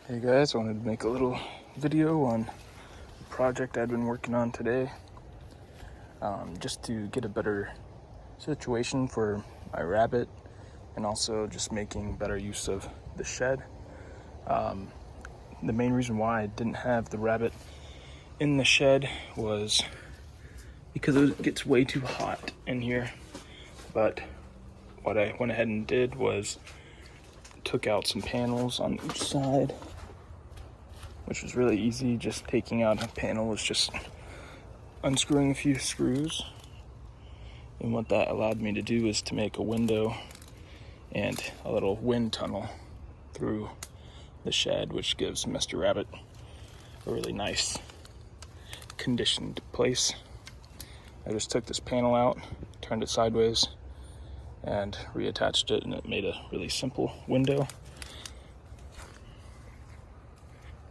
Hey guys, I wanted to make a little video on a project I've been working on today, just to get a better situation for my rabbit and also just making better use of the shed. The main reason why I didn't have the rabbit in the shed was because it gets way too hot in here, but what I went ahead and did was took out some panels on each side, which was really easy. Just taking out a panel was just unscrewing a few screws. And what that allowed me to do is to make a window and a little wind tunnel through the shed, which gives Mr. Rabbit a really nice conditioned place. I just took this panel out, turned it sideways, and reattached it, and it made a really simple window.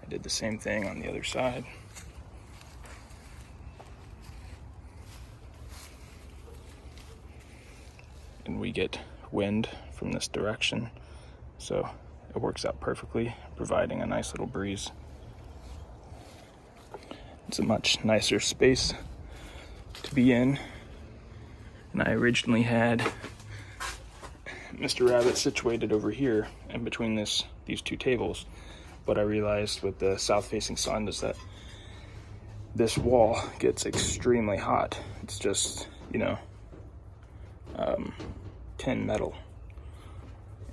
I did the same thing on the other side. And we get wind from this direction, so it works out perfectly, providing a nice little breeze. It's a much nicer space to be in, and I originally had Mr. Rabbit situated over here in between these two tables. What I realized with the south-facing sun is that this wall gets extremely hot. It's just, tin metal,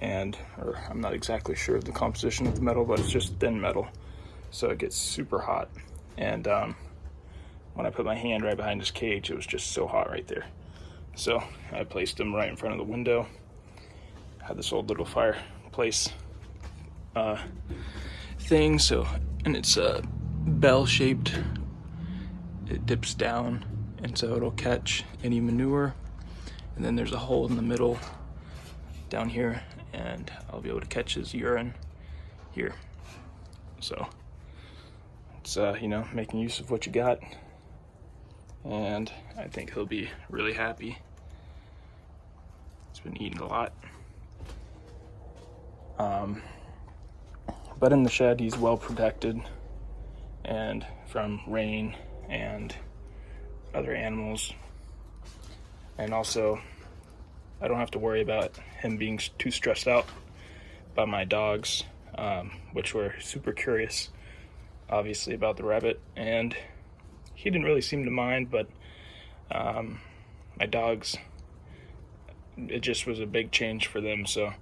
or I'm not exactly sure of the composition of the metal, but it's just thin metal, so it gets super hot. And when I put my hand right behind his cage, it was just so hot right there. So I placed him right in front of the window. Had this old little fireplace thing, and it's bell-shaped. It dips down, and so it'll catch any manure. And then there's a hole in the middle down here, and I'll be able to catch his urine here. So it's making use of what you got, and I think he'll be really happy. He's been eating a lot. But in the shed, he's well protected and from rain and other animals. And also, I don't have to worry about him being too stressed out by my dogs, which were super curious, obviously, about the rabbit. And he didn't really seem to mind, but my dogs, it just was a big change for them. So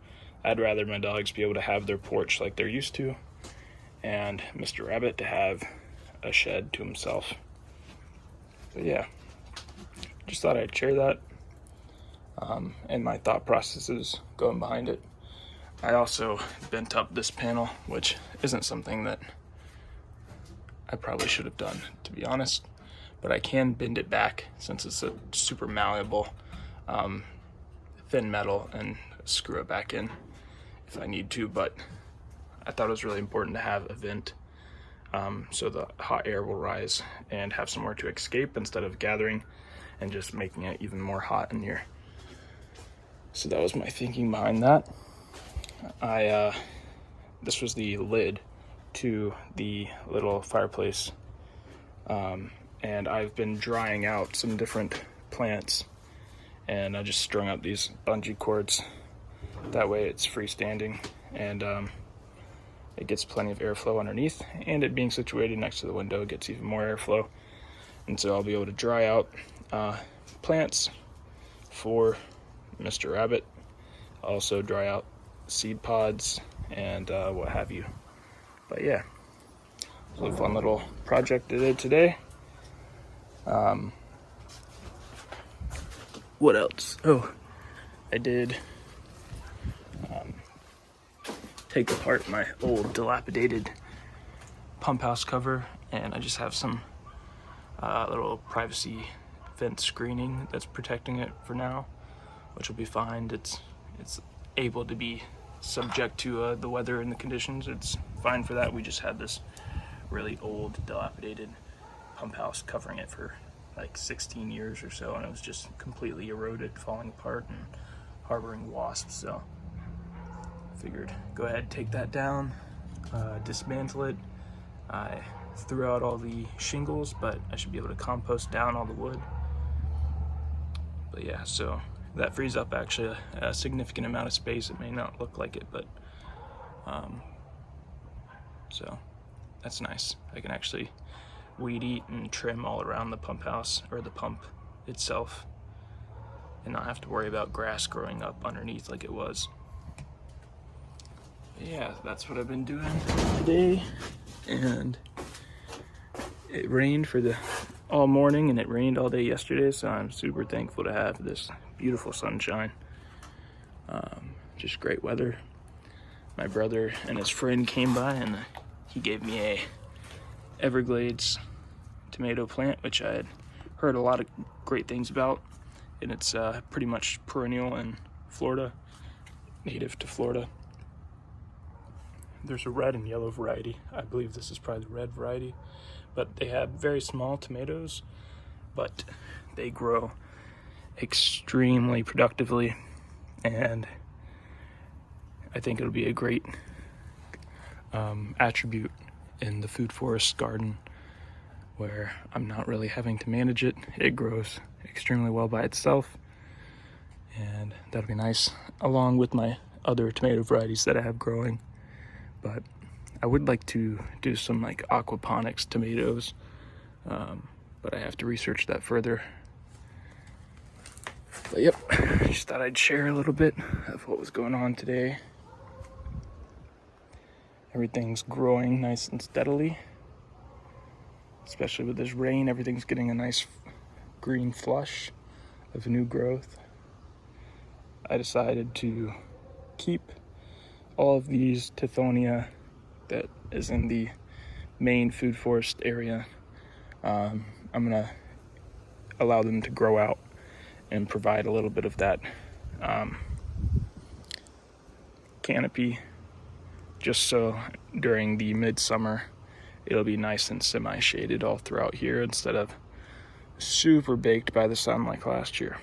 I'd rather my dogs be able to have their porch like they're used to, and Mr. Rabbit to have a shed to himself. So yeah, just thought I'd share that, and my thought processes going behind it. I also bent up this panel, which isn't something that I probably should have done, to be honest, but I can bend it back since it's a super malleable thin metal, and screw it back in if I need to. But I thought it was really important to have a vent, so the hot air will rise and have somewhere to escape instead of gathering and just making it even more hot in here. So that was my thinking behind that. This was the lid to the little fireplace, and I've been drying out some different plants, and I just strung up these bungee cords. That way it's freestanding, and it gets plenty of airflow underneath, and it being situated next to the window gets even more airflow. And so I'll be able to dry out plants for Mr. Rabbit, also dry out seed pods and what have you. But yeah, it was a fun little project I did today. What else? Oh, I did take apart my old dilapidated pump house cover, and I just have some little privacy fence screening that's protecting it for now, which will be fine. It's able to be subject to the weather and the conditions. It's fine for that. We just had this really old dilapidated pump house covering it for like 16 years or so, and it was just completely eroded, falling apart, and harboring wasps. So I figured go ahead, take that down, dismantle it. I threw out all the shingles, but I should be able to compost down all the wood. But yeah, so that frees up actually a significant amount of space. It may not look like it, but so that's nice. I can actually weed eat and trim all around the pump house, or the pump itself, and not have to worry about grass growing up underneath like it was. But yeah, that's what I've been doing today. And it rained for all morning, and it rained all day yesterday, so I'm super thankful to have this beautiful sunshine. Just great weather. My brother and his friend came by, and he gave me a Everglades tomato plant, which I had heard a lot of great things about, and it's pretty much perennial in Florida, native to Florida. There's a red and yellow variety. I believe this is probably the red variety, but they have very small tomatoes, but they grow extremely productively, and I think it'll be a great attribute in the food forest garden, where I'm not really having to manage it. It grows extremely well by itself, and that'll be nice, along with my other tomato varieties that I have growing. But I would like to do some like aquaponics tomatoes, but I have to research that further. But yep, just thought I'd share a little bit of what was going on today. Everything's growing nice and steadily, especially with this rain. Everything's getting a nice green flush of new growth. I decided to keep all of these Tithonia that is in the main food forest area. I'm gonna allow them to grow out and provide a little bit of that canopy, just so during the midsummer it'll be nice and semi-shaded all throughout here instead of super baked by the sun like last year.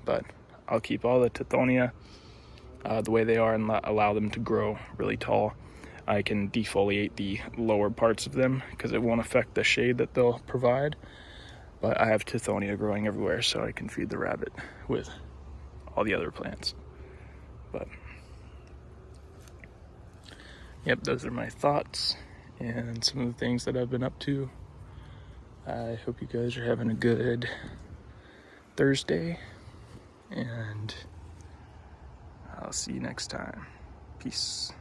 But I'll keep all the Tithonia the way they are and allow them to grow really tall. I can defoliate the lower parts of them because it won't affect the shade that they'll provide. But I have Tithonia growing everywhere, so I can feed the rabbit with all the other plants. But yep, those are my thoughts and some of the things that I've been up to. I hope you guys are having a good Thursday, and I'll see you next time. Peace.